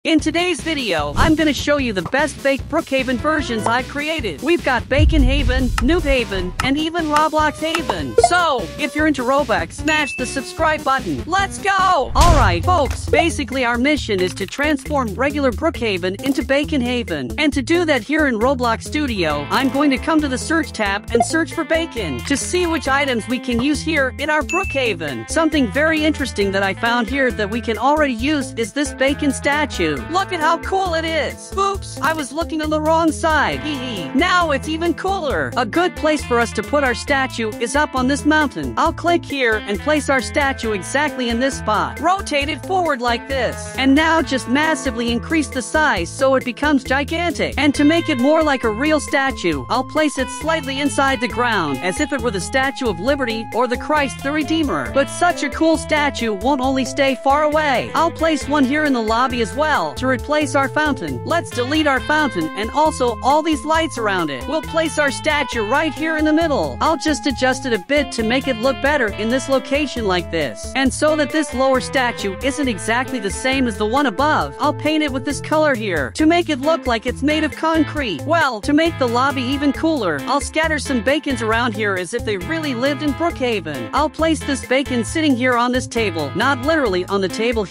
In today's video, I'm gonna show you the best baked Brookhaven versions I created. We've got Bacon Haven, Noob Haven, and even Roblox Haven. So, if you're into Roblox, smash the subscribe button. Let's go! Alright, folks, basically our mission is to transform regular Brookhaven into Bacon Haven. And to do that here in Roblox Studio, I'm going to come to the search tab and search for bacon to see which items we can use here in our Brookhaven. Something very interesting that I found here that we can already use is this bacon statue. Look at how cool it is. Oops, I was looking on the wrong side. Now it's even cooler. A good place for us to put our statue is up on this mountain. I'll click here and place our statue exactly in this spot. Rotate it forward like this. And now just massively increase the size so it becomes gigantic. And to make it more like a real statue, I'll place it slightly inside the ground as if it were the Statue of Liberty or the Christ the Redeemer. But such a cool statue won't only stay far away. I'll place one here in the lobby as well to replace our fountain. Let's delete our fountain and also all these lights around it. We'll place our statue right here in the middle. I'll just adjust it a bit to make it look better in this location like this. And so that this lower statue isn't exactly the same as the one above, I'll paint it with this color here to make it look like it's made of concrete. Well, to make the lobby even cooler, I'll scatter some bacons around here as if they really lived in Brookhaven. I'll place this bacon sitting here on this table, not literally on the table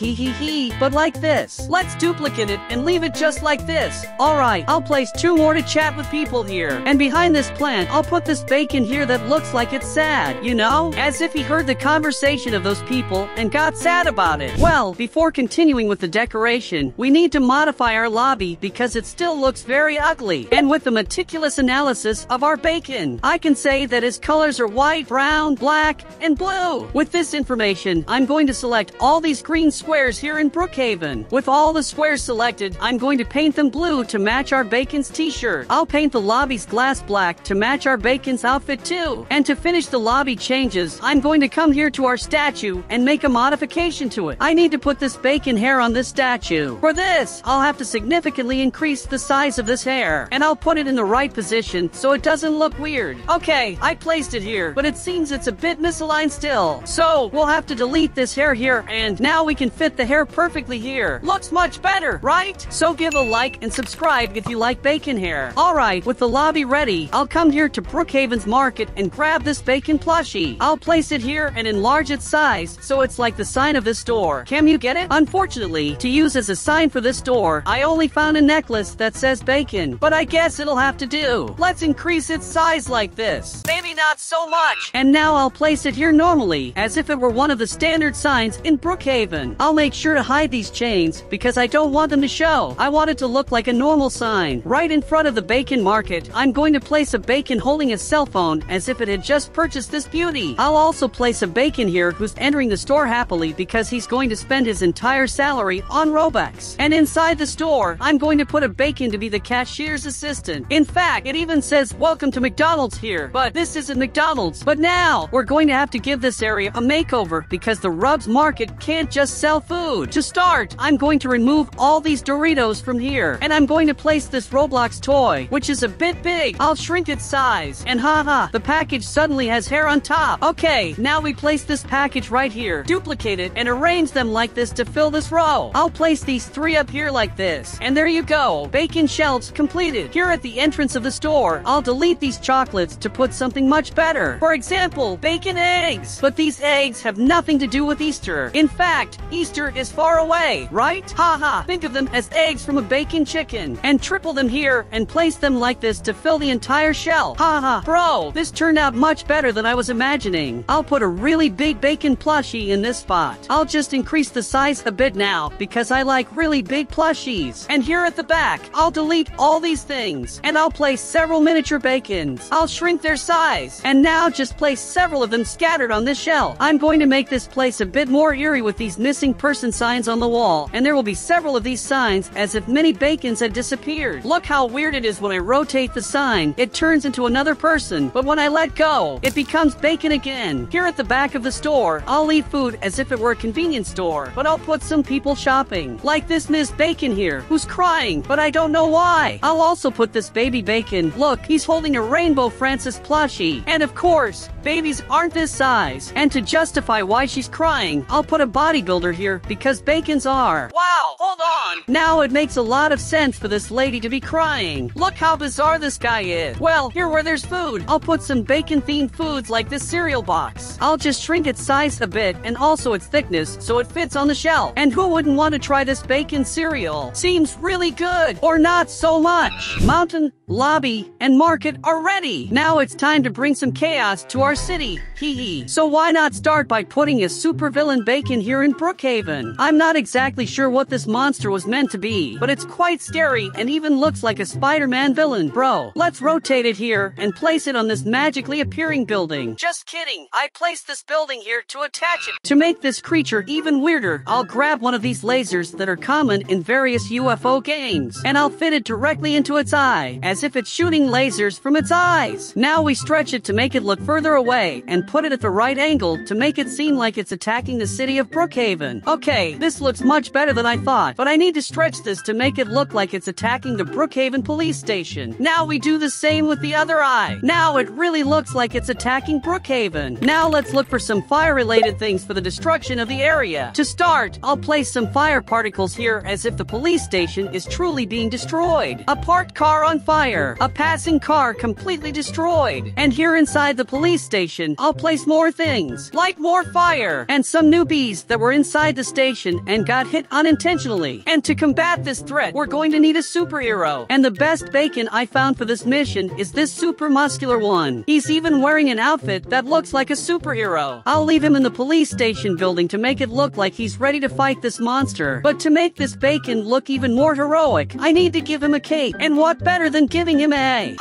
but like this. Let's duplicate it and leave it just like this. Alright, I'll place two more to chat with people here. And behind this plant, I'll put this bacon here that looks like it's sad, you know? As if he heard the conversation of those people and got sad about it. Well, before continuing with the decoration, we need to modify our lobby because it still looks very ugly. And with the meticulous analysis of our bacon, I can say that his colors are white, brown, black, and blue. With this information, I'm going to select all these green squares here in Brookhaven. With all the squares selected, I'm going to paint them blue to match our bacon's t-shirt. I'll paint the lobby's glass black to match our bacon's outfit too. And to finish the lobby changes, I'm going to come here to our statue and make a modification to it. I need to put this bacon hair on this statue. For this, I'll have to significantly increase the size of this hair. And I'll put it in the right position so it doesn't look weird. Okay, I placed it here, but it seems it's a bit misaligned still. So, we'll have to delete this hair here, and now we can fit the hair perfectly here. Looks much better, right? So give a like and subscribe if you like bacon hair. Alright, with the lobby ready, I'll come here to Brookhaven's market and grab this bacon plushie. I'll place it here and enlarge its size so it's like the sign of this store. Can you get it? Unfortunately, to use as a sign for this store, I only found a necklace that says bacon, but I guess it'll have to do. Let's increase its size like this. Maybe not so much. And now I'll place it here normally, as if it were one of the standard signs in Brookhaven. I'll make sure to hide these chains because I don't want them to show. I want it to look like a normal sign. Right in front of the bacon market, I'm going to place a bacon holding a cell phone as if it had just purchased this beauty. I'll also place a bacon here who's entering the store happily because he's going to spend his entire salary on Robux. And inside the store, I'm going to put a bacon to be the cashier's assistant. In fact, it even says welcome to McDonald's here, but this isn't McDonald's. But now, we're going to have to give this area a makeover because the Rubs Market can't just sell food. To start, I'm going to remove all these Doritos from here, and I'm going to place this Roblox toy, which is a bit big. I'll shrink its size, and haha, the package suddenly has hair on top. Okay, now we place this package right here, duplicate it, and arrange them like this to fill this row. I'll place these three up here like this, and there you go, bacon shelves completed. Here at the entrance of the store, I'll delete these chocolates to put something much better. For example, bacon eggs. But these eggs have nothing to do with Easter. In fact, Easter is far away, right? Haha, think of them as eggs from a bacon chicken, and triple them here and place them like this to fill the entire shelf. Haha, bro, this turned out much better than I was imagining. I'll put a really big bacon plushie in this spot. I'll just increase the size a bit now because I like really big plushies. And here at the back, I'll delete all these things, and I'll place several miniature bacons. I'll shrink their size, and now just place several of them scattered on this shelf. I'm going to make this place a bit more eerie with these missing person signs on the wall, and there will be several of these signs as if many bacons had disappeared. Look how weird it is when I rotate the sign. It turns into another person, but when I let go, it becomes bacon again. Here at the back of the store, I'll leave food as if it were a convenience store, but I'll put some people shopping. Like this Miss Bacon here, who's crying, but I don't know why. I'll also put this baby bacon. Look, he's holding a Rainbow Francis plushie. And of course, babies aren't this size. And to justify why she's crying, I'll put a bodybuilder here because bacons are. Wow, hold on. Now it makes a lot of sense for this lady to be crying. Look how bizarre this guy is. Well, here where there's food, I'll put some bacon-themed foods like this cereal box. I'll just shrink its size a bit and also its thickness so it fits on the shelf. And who wouldn't want to try this bacon cereal? Seems really good. Or not so much. Mountain, lobby, and market are ready. Now it's time to bring some chaos to our city. Hee. So why not start by putting a supervillain bacon here in Brookhaven? I'm not exactly sure what this monster was meant to be, but it's quite scary and even looks like a Spider-Man villain. Bro, let's rotate it here and place it on this magically appearing building. Just kidding. I placed this building here to attach it. To make this creature even weirder, I'll grab one of these lasers that are common in various UFO games, and I'll fit it directly into its eye, as if it's shooting lasers from its eyes. Now we stretch it to make it look further away, and put it at the right angle to make it seem like it's attacking the city of Brookhaven. Okay, this looks much better than I thought, but I need to stretch this to make it look like it's attacking the Brookhaven police station. Now we do the same with the other eye. Now it really looks like it's attacking Brookhaven. Now let's look for some fire-related things for the destruction of the area. To start, I'll place some fire particles here as if the police station is truly being destroyed. A parked car on fire, a passing car completely destroyed. And here inside the police station, I'll place more things, like more fire, and some newbies that were inside the station and got hit unintentionally. And to combat this threat, we're going to need a superhero. And the best bacon I found for this mission is this super muscular one. He's even wearing an outfit that looks like a superhero. I'll leave him in the police station building to make it look like he's ready to fight this monster. But to make this bacon look even more heroic, I need to give him a cape. And what better than giving him a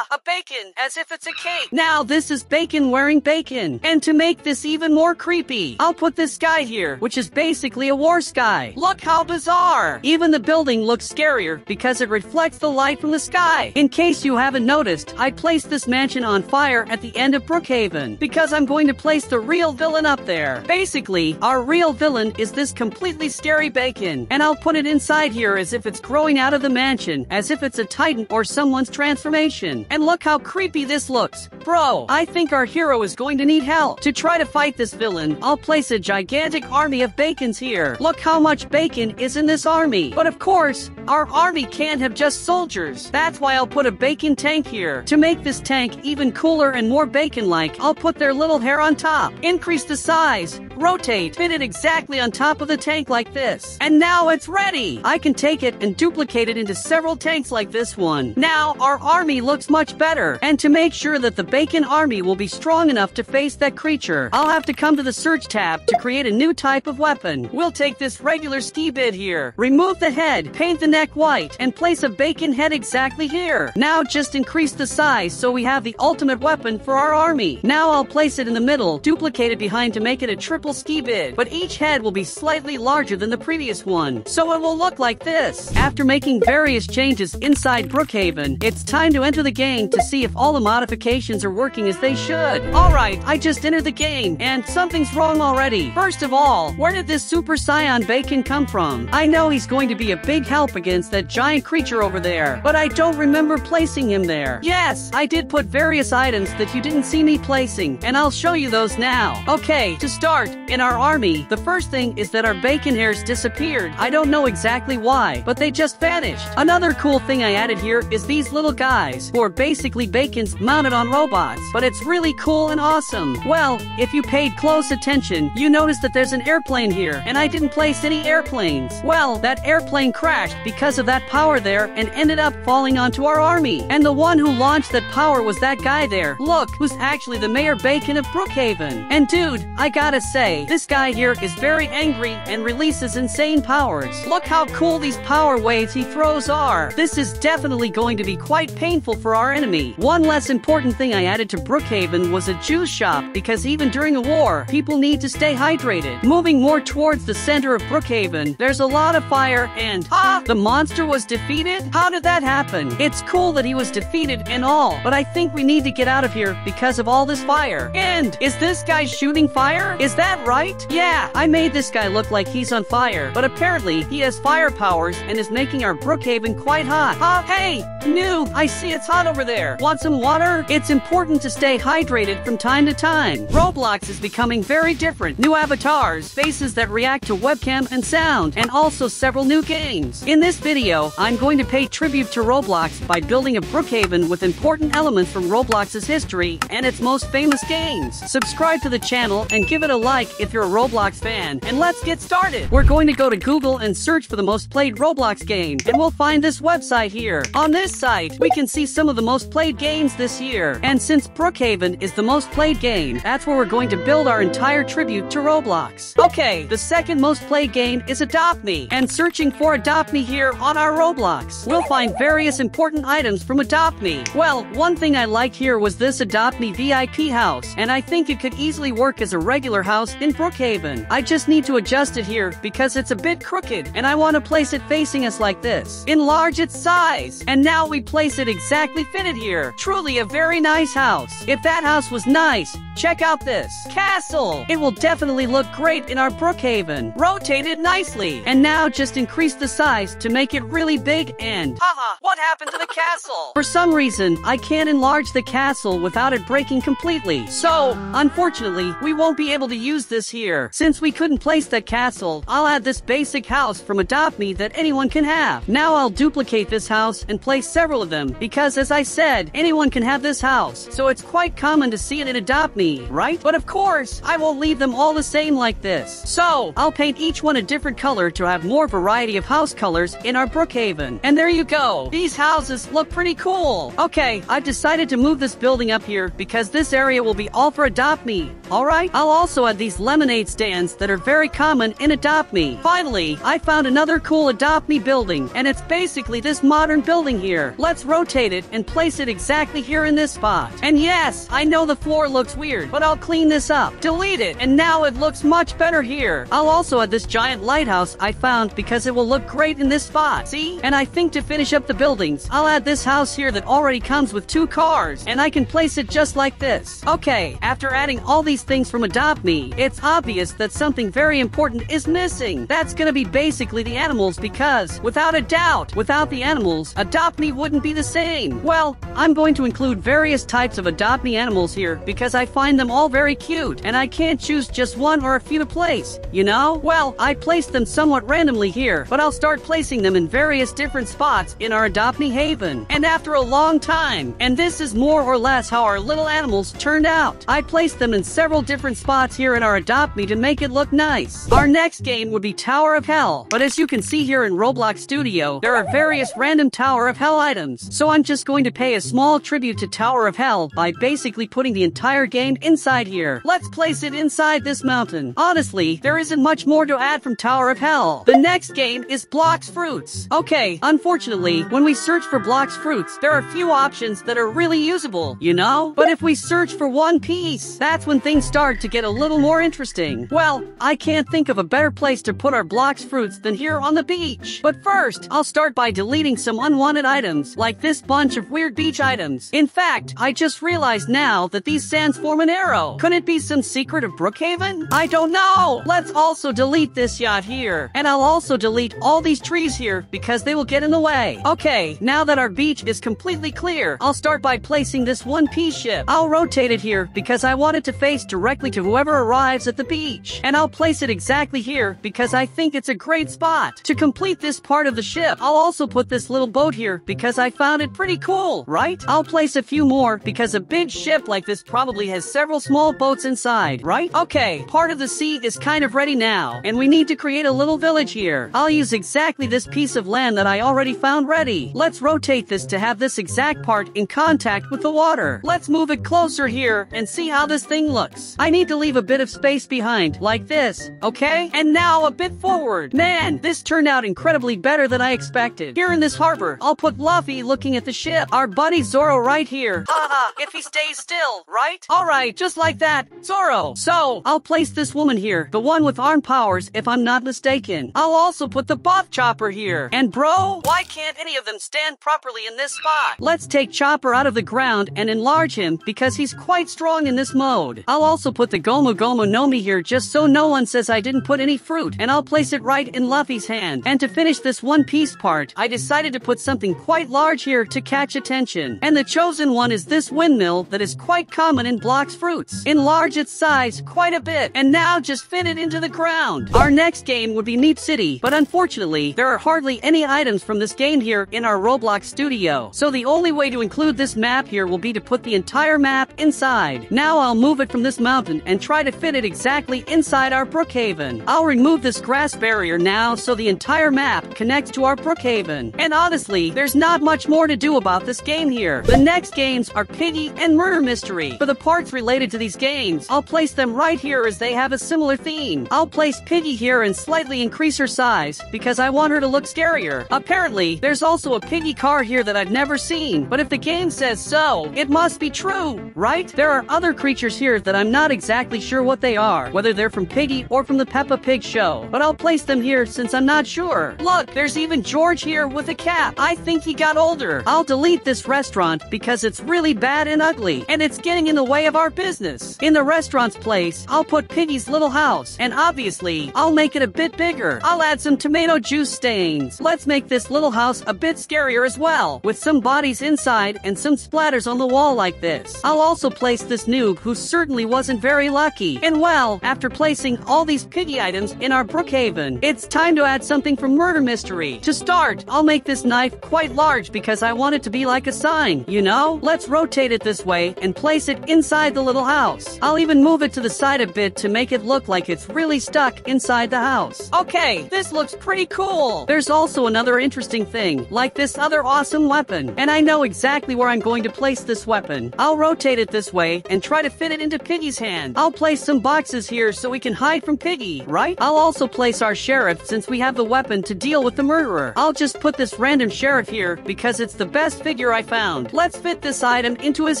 bacon, as if it's a cape. Now this is bacon wearing bacon. And to make this even more creepy, I'll put this guy here, which is basically a war sky. Look how bizarre. Even the building looks scarier because it reflects the light from the sky. In case you haven't noticed, I placed this mansion on fire at the end of Brookhaven because I'm going to place the real villain up there. Basically, our real villain is this completely scary bacon, and I'll put it inside here as if it's growing out of the mansion, as if it's a titan or someone's transformation. And look how creepy this looks. Bro, I think our hero is going to need help. To try to fight this villain, I'll place a gigantic army of bacons here. Look how much bacon is in this army. But of course, our army can't have just soldiers. That's why I'll put a bacon tank here. To make this tank even cooler and more bacon-like, I'll put their little hair on top. Increase the size, rotate, fit it exactly on top of the tank like this. And now it's ready! I can take it and duplicate it into several tanks like this one. Now our army looks much better. And to make sure that the bacon army will be strong enough to face that creature, I'll have to come to the search tab to create a new type of weapon. We'll take this regular ski bit here, remove the head, paint the neck white, and place a bacon head exactly here. Now just increase the size so we have the ultimate weapon for our army. Now I'll place it in the middle, duplicate it behind to make it a triple ski bit, but each head will be slightly larger than the previous one, so it will look like this. After making various changes inside Brookhaven, it's time to enter the game to see if all the modifications are working as they should. Alright, I just entered the game, and something's wrong already. First of all, where did this Super Saiyan Bacon come from? I know he's going to be a big help against that giant creature over there, but I don't remember placing him there. Yes, I did put various items that you didn't see me placing, and I'll show you those now. Okay, to start, in our army, the first thing is that our bacon hairs disappeared. I don't know exactly why, but they just vanished. Another cool thing I added here is these little guys, who are basically bacons mounted on robots, but it's really cool and awesome. Well, if you paid close attention, you noticed that there's an airplane here, and I didn't place any airplanes. Well, that airplane crashed because of that power there and ended up falling onto our army. And the one who launched that power was that guy there. Look, who's actually the Mayor Bacon of Brookhaven. And dude, I gotta say, this guy here is very angry and releases insane powers. Look how cool these power waves he throws are. This is definitely going to be quite painful for our enemy. One less important thing I added to Brookhaven was a juice shop, because even during a war, people need to stay hydrated. Moving more towards the center of Brookhaven, there's a lot of fire and the monster was defeated? How did that happen? It's cool that he was defeated and all, but I think we need to get out of here because of all this fire. And is this guy shooting fire? Is that right? Yeah, I made this guy look like he's on fire, but apparently he has fire powers and is making our Brookhaven quite hot. Hey, noob, I see it's hot over there. Want some water? It's important to stay hydrated from time to time. Roblox is becoming very different. New avatars, faces that react to webcam and sound, and also several new games. In this video, I'm going to pay tribute to Roblox by building a Brookhaven with important elements from Roblox's history and its most famous games. Subscribe to the channel and give it a like if you're a Roblox fan, and let's get started. We're going to go to Google and search for the most played Roblox game, and we'll find this website here. On this site, we can see some of the most played games this year, and since Brookhaven is the most played game, that's where we're going to build our entire tribute to Roblox. Okay, the second most played game is Adopt Me, and searching for Adopt Me here on our Roblox, we'll find various important items from Adopt Me. Well, one thing I liked here was this Adopt Me VIP house, and I think it could easily work as a regular house in Brookhaven. I just need to adjust it here because it's a bit crooked, and I want to place it facing us like this. Enlarge its size, and now we place it exactly fitted here. Truly a very nice house. If that house was nice, check out this castle. It will definitely look great in our Brookhaven. Rotate it nicely, and now just increase the size to make it really big and haha, what happened to the castle? For some reason, I can't enlarge the castle without it breaking completely. So, unfortunately, we won't be able to use this here. Since we couldn't place that castle, I'll add this basic house from Adopt Me that anyone can have. Now I'll duplicate this house and place several of them because, as I said, anyone can have this house. So it's quite common to see it in Adopt Me, right? But of course, I won't leave them all the same like this. So, I'll paint each one a different color to have more variety of house colors in our Brookhaven. And there you go. These houses look pretty cool. Okay, I've decided to move this building up here because this area will be all for Adopt Me. Alright, I'll also add these lemonade stands that are very common in Adopt Me. Finally, I found another cool Adopt Me building, and it's basically this modern building here. Let's rotate it and place it exactly here in this spot. And yes, I know the floor looks weird, but I'll clean this up. Delete it, and now it looks much better here. I'll also add this giant lighthouse I found because it will look great in this spot. See? And I think to finish up the buildings, I'll add this house here that already comes with 2 cars, and I can place it just like this. Okay, after adding all these things from Adopt Me, it's obvious that something very important is missing. That's gonna be basically the animals because, without a doubt, without the animals, Adopt Me wouldn't be the same. Well, I'm going to include various types of Adopt Me animals here because I find them all very cute, and I can't choose just one or a few to place, you know? Well, I placed them somewhat randomly here, but I'll start placing them in various different spots in our Adopt Me haven. And after a long time, and this is more or less how our little animals turned out, I placed them in several different spots here in our Adopt Me to make it look nice. Our next game would be Tower of Hell, but as you can see here in Roblox Studio, there are various random Tower of Hell items, so I'm just going to pay a small tribute to Tower of Hell by basically putting the entire game inside here. Let's place it inside this mountain. Honestly, there isn't much more to add from Tower of Hell. The next game is Blox Fruits. Okay, unfortunately, when we search for Blox Fruits, there are few options that are really usable, you know? But if we search for One Piece, that's when things start to get a little more interesting. Well, I can't think of a better place to put our Blox Fruits than here on the beach. But first, I'll start by deleting some unwanted items, like this bunch of weird beach items. In fact, I just realized now that these sands form an arrow. Could it be some secret of Brookhaven? I don't know! Let's also delete this yacht here. And I'll also delete all these trees here because they will get in the way. Okay, now that our beach is completely clear, I'll start by placing this One Piece ship. I'll rotate it here because I want it to face directly to whoever arrives at the beach. And I'll place it exactly here because I think it's a great spot. To complete this part of the ship, I'll also put this little boat here because I found it pretty cool, right? I'll place a few more because a big ship like this probably has several small boats inside, right? Okay, part of the sea is kind of ready now, and we need to create a little village here. I'll use exactly this piece of land that I already found ready. Let's rotate this to have this exact part in contact with the water. Let's move it closer here and see how this thing looks. I need to leave a bit of space behind, like this, okay? And now a bit forward. Man, this turned out incredibly better than I expected. Here in this harbor, I'll put Luffy looking at the ship. Our buddy Zoro right here. Haha, if he stays still, right? Alright. Alright, just like that, Zorro. So, I'll place this woman here, the one with arm powers if I'm not mistaken. I'll also put the bot Chopper here. And bro, why can't any of them stand properly in this spot? Let's take Chopper out of the ground and enlarge him because he's quite strong in this mode. I'll also put the 𝐂𝐤𝐤𝐤 Nomi here just so no one says I didn't put any fruit, and I'll place it right in Luffy's hand. And to finish this one piece part, I decided to put something quite large here to catch attention. And the chosen one is this windmill that is quite common in Blox Fruits. Enlarge its size quite a bit, and now just fit it into the ground. Our next game would be Neep City, but unfortunately, there are hardly any items from this game here in our Roblox studio. So the only way to include this map here will be to put the entire map inside. Now I'll move it from this mountain and try to fit it exactly inside our Brookhaven. I'll remove this grass barrier now so the entire map connects to our Brookhaven. And honestly, there's not much more to do about this game here. The next games are Piggy and Murder Mystery. For the parts related to these games, I'll place them right here as they have a similar theme. I'll place Piggy here and slightly increase her size because I want her to look scarier. Apparently, there's also a Piggy car here that I've never seen, but if the game says so, it must be true, right? There are other creatures here that I'm not exactly sure what they are, whether they're from Piggy or from the Peppa Pig show, but I'll place them here since I'm not sure. Look, there's even George here with a cap. I think he got older. I'll delete this restaurant because it's really bad and ugly, and it's getting in the way of our business. In the restaurant's place, I'll put Piggy's little house, and obviously, I'll make it a bit bigger. I'll add some tomato juice stains. Let's make this little house a bit scarier as well, with some bodies inside and some splatters on the wall like this. I'll also place this noob who certainly wasn't very lucky. And well, after placing all these Piggy items in our Brookhaven, it's time to add something from Murder Mystery. To start, I'll make this knife quite large because I want it to be like a sign, you know? Let's rotate it this way and place it inside the little house. I'll even move it to the side a bit to make it look like it's really stuck inside the house. Okay, this looks pretty cool. There's also another interesting thing, like this other awesome weapon, and I know exactly where I'm going to place this weapon. I'll rotate it this way and try to fit it into Piggy's hand. I'll place some boxes here so we can hide from Piggy, right? I'll also place our sheriff since we have the weapon to deal with the murderer. I'll just put this random sheriff here because it's the best figure I found. Let's fit this item into his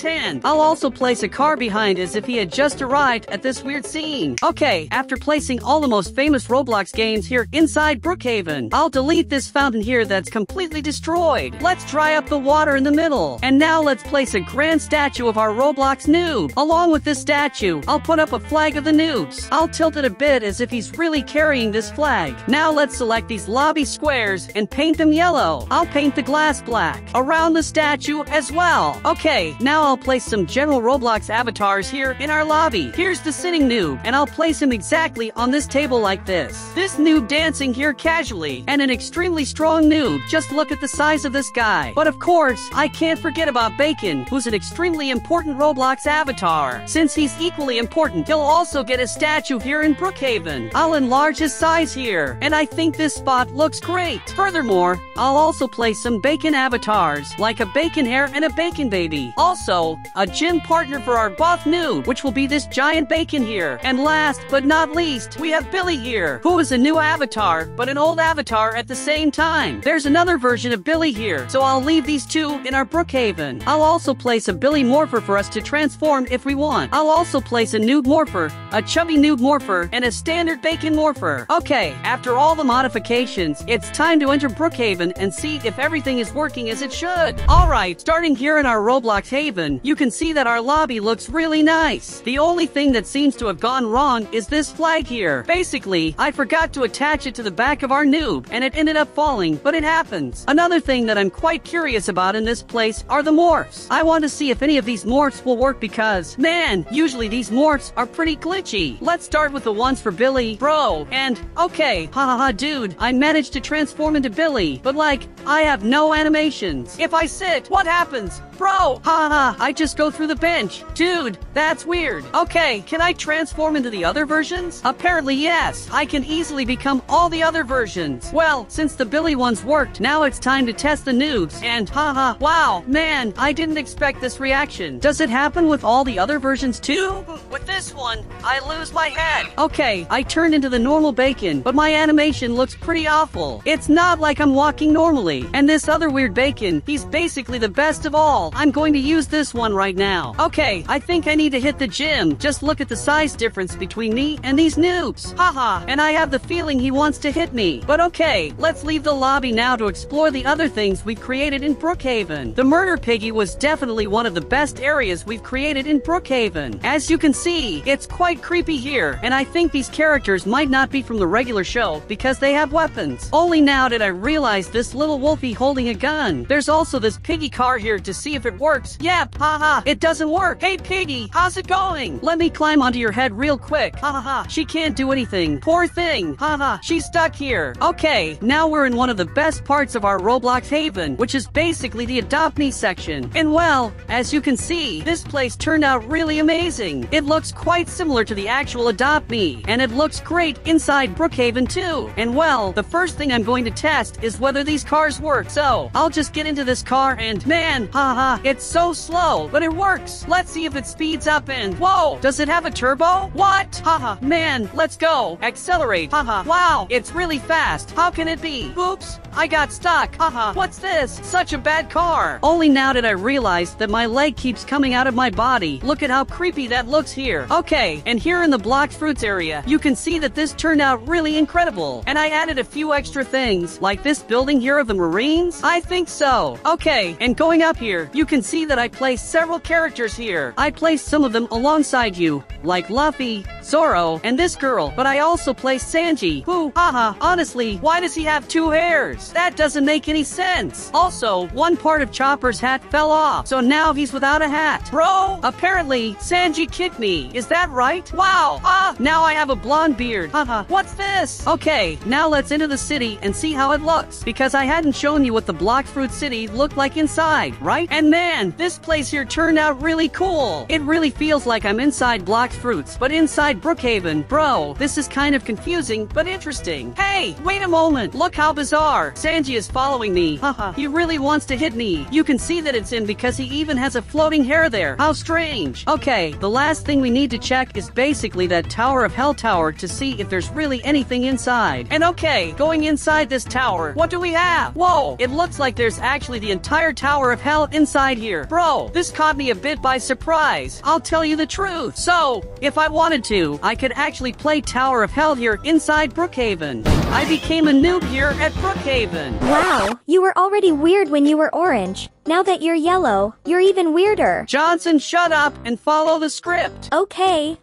hand. I'll also place a car behind as if he had just arrived at this weird scene. Okay, after placing all the most famous Roblox games here inside Brookhaven, I'll delete this fountain here that's completely destroyed. Let's dry up the water in the middle. And now let's place a grand statue of our Roblox noob. Along with this statue, I'll put up a flag of the noobs. I'll tilt it a bit as if he's really carrying this flag. Now let's select these lobby squares and paint them yellow. I'll paint the glass black around the statue as well. Okay, now I'll place some general Roblox avatars here in our lobby. Here's the sitting noob, and I'll place him exactly on this table like this. This noob dancing here casually, and an extremely strong noob. Just look at the size of this guy. But of course, I can't forget about Bacon, who's an extremely important Roblox avatar. Since he's equally important, he'll also get a statue here in Brookhaven. I'll enlarge his size here, and I think this spot looks great. Furthermore, I'll also place some Bacon avatars, like a Bacon hair and a Bacon baby. Also, a gym partner for our buff noob, which will be this giant Bacon here. And last but not least, we have Billy here, who is a new avatar, but an old avatar at the same time. There's another version of Billy here, so I'll leave these two in our Brookhaven. I'll also place a Billy morpher for us to transform if we want. I'll also place a noob morpher, a chubby noob morpher, and a standard Bacon morpher. Okay, after all the modifications, it's time to enter Brookhaven and see if everything is working as it should. Alright, starting here in our Roblox Haven, you can see that our lobby looks really nice. The only thing that seems to have gone wrong is this flag here. Basically, I forgot to attach it to the back of our noob, and it ended up falling, but it happens. Another thing that I'm quite curious about in this place are the morphs. I want to see if any of these morphs will work because, man, usually these morphs are pretty glitchy. Let's start with the ones for Billy, bro, and, okay, hahaha dude, I managed to transform into Billy, but like, I have no animations. If I sit, what happens? Bro, haha, I just go through the bench. Dude, that's weird. Okay, can I transform into the other versions? Apparently yes, I can easily become all the other versions. Well, since the Billy ones worked, now it's time to test the noobs, and haha, wow, man, I didn't expect this reaction. Does it happen with all the other versions too? With this one, I lose my head. Okay, I turned into the normal Bacon, but my animation looks pretty awful. It's not like I'm walking normally. Exactly. And this other weird bacon, he's basically the best of all. I'm going to use this one right now. Okay, I think I need to hit the gym. Just look at the size difference between me and these noobs. Haha, and I have the feeling he wants to hit me. But okay, let's leave the lobby now to explore the other things we've created in Brookhaven. The murder piggy was definitely one of the best areas we've created in Brookhaven. As you can see, it's quite creepy here, and I think these characters might not be from the regular show because they have weapons. Only now did I realize this little wolfie holding a gun. There's also this piggy car here to see if it works. Yep, haha, it doesn't work. Hey piggy, how's it going? Let me climb onto your head real quick. Haha, she can't do anything. Poor thing. Haha, she's stuck here. Okay, now we're in one of the best parts of our Roblox haven, which is basically the Adopt Me section. And well, as you can see, this place turned out really amazing. It looks quite similar to the actual Adopt Me, and it looks great inside Brookhaven too. And well, the first thing I'm going to test is whether these cars work. So, I'll just get into this car and man, haha, it's so slow, but it works. Let's see if it speeds up and whoa, does it have a turbo? What? Haha, man, let's go. Accelerate. Haha, wow, it's really fast. How can it be? Oops, I got stuck. Haha, what's this? Such a bad car. Only now did I realize that my leg keeps coming out of my body. Look at how creepy that looks here. Okay, and here in the blocked fruits area, you can see that this turned out really incredible. And I added a few extra things, like this building here of the Marines. I think so. Okay, and going up here, you can see that I placed several characters here. I placed some of them alongside you, like Luffy, Zoro, and this girl, but I also placed Sanji, who, haha, honestly, why does he have two hairs? That doesn't make any sense. Also, one part of Chopper's hat fell off, so now he's without a hat. Bro, apparently, Sanji kicked me. Is that right? Wow, now I have a blonde beard. Haha, what's this? Okay, now let's enter the city and see how it looks, because I hadn't shown you what the blocked fruit city looked like inside, right? And man, this place here turned out really cool. It really feels like I'm inside blocked fruits, but inside Brookhaven. Bro, this is kind of confusing, but interesting. Hey, wait a moment. Look how bizarre. Sanji is following me. Haha, he really wants to hit me. You can see that it's in because he even has a floating hair there. How strange. Okay, the last thing we need to check is basically that Tower of Hell tower to see if there's really anything inside. And okay, going inside this tower, what do we have? Whoa, it looks like there's actually the entire Tower of Hell inside here. Bro, this caught me a bit by surprise. I'll tell you the truth. So, if I wanted to, I could actually play Tower of Hell here inside Brookhaven. I became a noob here at Brookhaven. Wow, you were already weird when you were orange. Now that you're yellow, you're even weirder. Johnson, shut up and follow the script. Okay.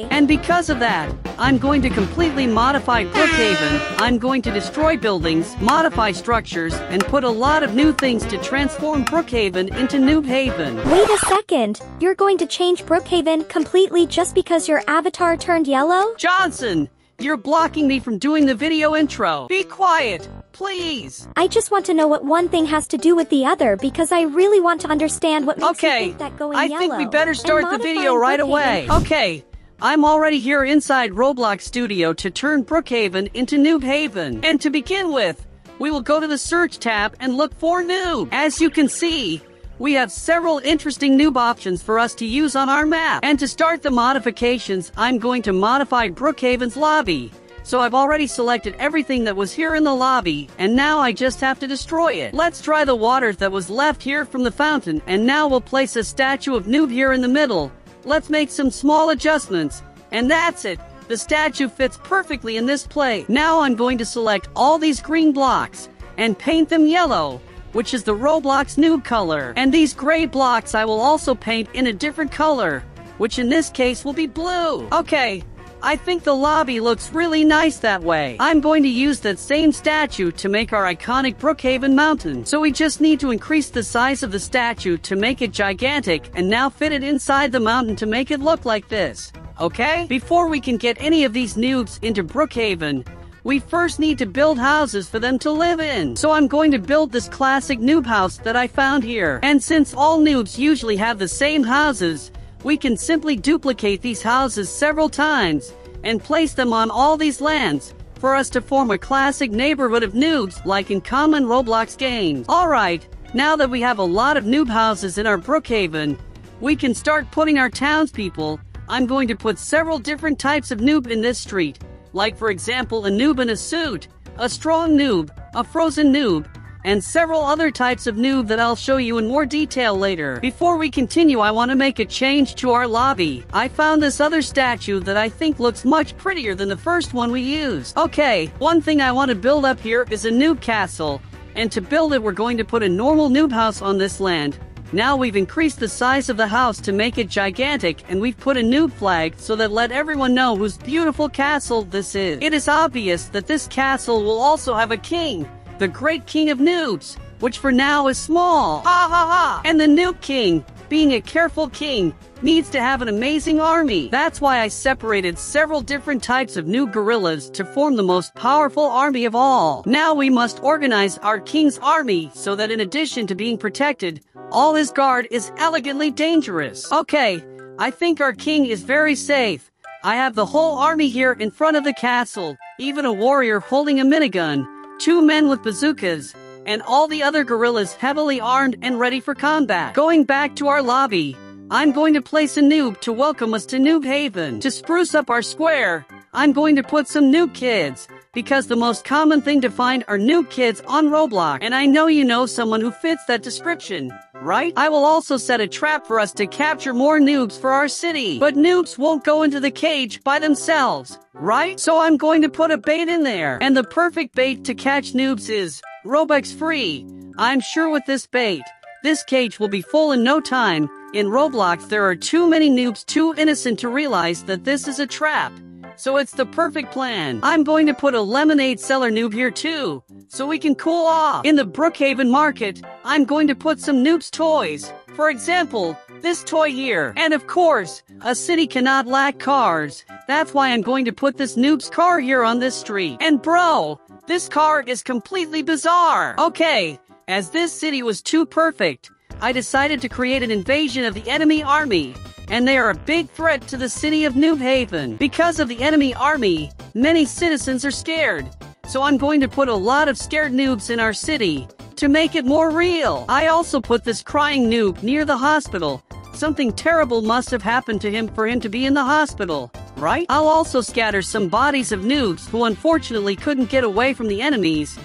And because of that, I'm going to completely modify Brookhaven. I'm going to destroy buildings, modify structures, and put a lot of new things to transform Brookhaven into Noob Haven. Wait a second. You're going to change Brookhaven completely just because your avatar turned yellow? Johnson, you're blocking me from doing the video intro. Be quiet, please. I just want to know what one thing has to do with the other because I really want to understand what makes you think that going yellow. I think we better start the video right away. Okay, I'm already here inside Roblox Studio to turn Brookhaven into Noob Haven. And to begin with, we will go to the search tab and look for noob. As you can see, we have several interesting noob options for us to use on our map. And to start the modifications, I'm going to modify Brookhaven's lobby. So I've already selected everything that was here in the lobby, and now I just have to destroy it. Let's dry the water that was left here from the fountain, and now we'll place a statue of noob here in the middle. Let's make some small adjustments, and that's it. The statue fits perfectly in this place. Now I'm going to select all these green blocks and paint them yellow, which is the Roblox noob color. And these gray blocks I will also paint in a different color, which in this case will be blue. Okay, I think the lobby looks really nice that way. I'm going to use that same statue to make our iconic Brookhaven mountain. So we just need to increase the size of the statue to make it gigantic and now fit it inside the mountain to make it look like this. Okay? Before we can get any of these noobs into Brookhaven, we first need to build houses for them to live in. So I'm going to build this classic noob house that I found here. And since all noobs usually have the same houses, we can simply duplicate these houses several times and place them on all these lands for us to form a classic neighborhood of noobs like in common Roblox games. Alright, now that we have a lot of noob houses in our Brookhaven, we can start putting our townspeople. I'm going to put several different types of noob in this street, like for example a noob in a suit, a strong noob, a frozen noob, and several other types of noob that I'll show you in more detail later. Before we continue, I want to make a change to our lobby. I found this other statue that I think looks much prettier than the first one we used. Okay, one thing I want to build up here is a noob castle, and to build it we're going to put a normal noob house on this land. Now we've increased the size of the house to make it gigantic, and we've put a noob flag so that let everyone know whose beautiful castle this is. It is obvious that this castle will also have a king, the great king of noobs, which for now is small. Ha ha ha! And the noob king, being a careful king, needs to have an amazing army. That's why I separated several different types of noob gorillas to form the most powerful army of all. Now we must organize our king's army so that in addition to being protected, all his guard is elegantly dangerous. Okay, I think our king is very safe. I have the whole army here in front of the castle, even a warrior holding a minigun, 2 men with bazookas, and all the other gorillas heavily armed and ready for combat. Going back to our lobby, I'm going to place a noob to welcome us to Noob Haven. To spruce up our square, I'm going to put some noob kids, because the most common thing to find are noob kids on Roblox, and I know you know someone who fits that description, right? I will also set a trap for us to capture more noobs for our city. But noobs won't go into the cage by themselves, right? So I'm going to put a bait in there. And the perfect bait to catch noobs is Robux free. I'm sure with this bait, this cage will be full in no time. In Roblox, there are too many noobs too innocent to realize that this is a trap. So it's the perfect plan. I'm going to put a lemonade seller noob here too, so we can cool off. In the Brookhaven market, I'm going to put some noobs toys. For example, this toy here. And of course, a city cannot lack cars. That's why I'm going to put this noob's car here on this street. And bro, this car is completely bizarre. Okay, as this city was too perfect, I decided to create an invasion of the enemy army. And they are a big threat to the city of Noob Haven. Because of the enemy army, many citizens are scared. So I'm going to put a lot of scared noobs in our city to make it more real. I also put this crying noob near the hospital. Something terrible must have happened to him for him to be in the hospital, right? I'll also scatter some bodies of noobs who unfortunately couldn't get away from the enemies,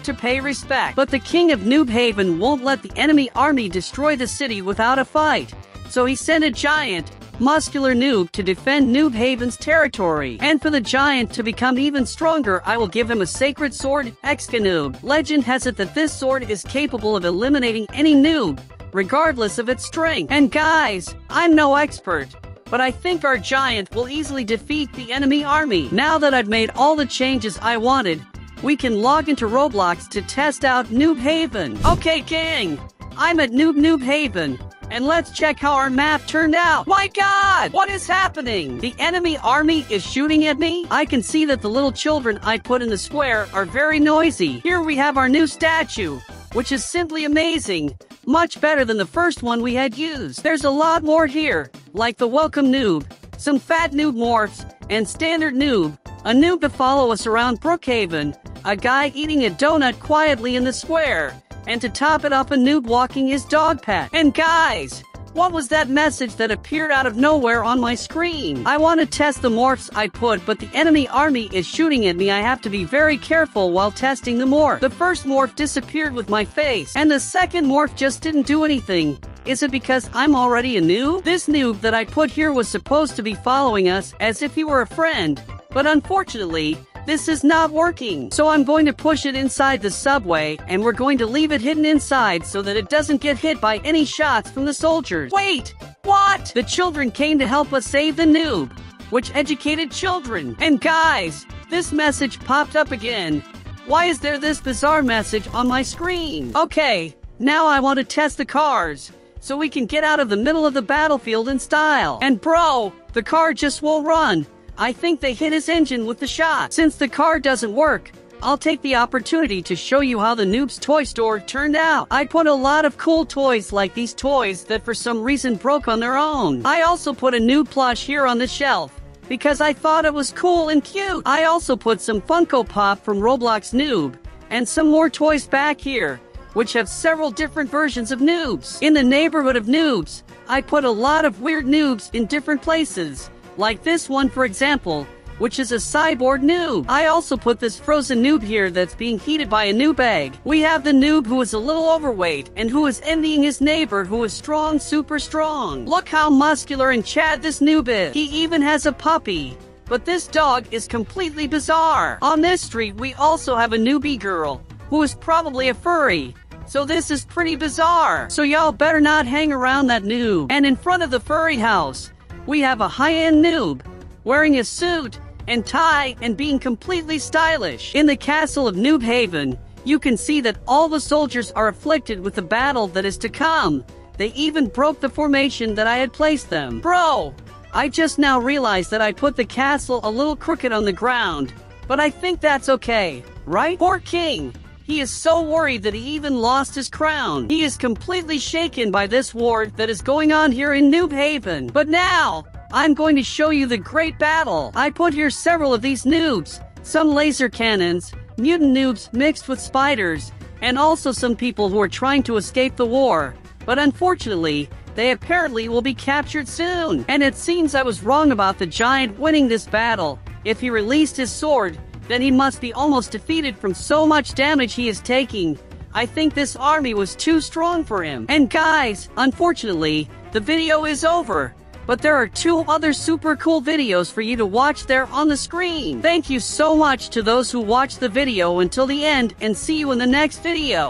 to pay respect. But the king of Noob Haven won't let the enemy army destroy the city without a fight. So he sent a giant, muscular noob to defend Noob Haven's territory. And for the giant to become even stronger, I will give him a sacred sword, 𝐂𝐥𝐤𝐜𝐤. Legend has it that this sword is capable of eliminating any noob, regardless of its strength. And guys, I'm no expert, but I think our giant will easily defeat the enemy army. Now that I've made all the changes I wanted, we can log into Roblox to test out Noob Haven. Okay gang, I'm at Noob Haven. And let's check how our map turned out. My god! What is happening? The enemy army is shooting at me? I can see that the little children I put in the square are very noisy. Here we have our new statue, which is simply amazing. Much better than the first one we had used. There's a lot more here, like the welcome noob, some fat noob morphs, and standard noob. A noob to follow us around Brookhaven, a guy eating a donut quietly in the square. And to top it up, a noob walking his dog pet. And guys, what was that message that appeared out of nowhere on my screen? I want to test the morphs I put, but the enemy army is shooting at me. I have to be very careful while testing the morph. The first morph disappeared with my face, and the second morph just didn't do anything. Is it because I'm already a noob? This noob that I put here was supposed to be following us as if he were a friend, but unfortunately, this is not working. So I'm going to push it inside the subway, and we're going to leave it hidden inside so that it doesn't get hit by any shots from the soldiers. Wait! What? The children came to help us save the noob, which educated children. And guys, this message popped up again. Why is there this bizarre message on my screen? Okay, now I want to test the cars, so we can get out of the middle of the battlefield in style. And bro, the car just won't run. I think they hit his engine with the shot. Since the car doesn't work, I'll take the opportunity to show you how the Noob's toy store turned out. I put a lot of cool toys like these toys that for some reason broke on their own. I also put a Noob plush here on the shelf, because I thought it was cool and cute. I also put some Funko Pop from Roblox Noob, and some more toys back here, which have several different versions of noobs. In the neighborhood of noobs, I put a lot of weird noobs in different places. Like this one for example, which is a cyborg noob. I also put this frozen noob here that's being heated by a noob egg. We have the noob who is a little overweight and who is envying his neighbor who is strong, super strong. Look how muscular and Chad this noob is. He even has a puppy. But this dog is completely bizarre. On this street, we also have a newbie girl who is probably a furry. So this is pretty bizarre. So y'all better not hang around that noob. And in front of the furry house, we have a high-end noob wearing a suit and tie and being completely stylish. In the castle of Noob Haven, you can see that all the soldiers are afflicted with the battle that is to come. They even broke the formation that I had placed them. Bro, I just now realized that I put the castle a little crooked on the ground, but I think that's okay, right? Poor King. He is so worried that he even lost his crown. He is completely shaken by this war that is going on here in Noob Haven. But now, I'm going to show you the great battle. I put here several of these noobs, some laser cannons, mutant noobs mixed with spiders, and also some people who are trying to escape the war. But unfortunately, they apparently will be captured soon. And it seems I was wrong about the giant winning this battle. If he released his sword, then he must be almost defeated from so much damage he is taking. I think this army was too strong for him. And guys, unfortunately, the video is over. But there are 2 other super cool videos for you to watch there on the screen. Thank you so much to those who watched the video until the end, and see you in the next video.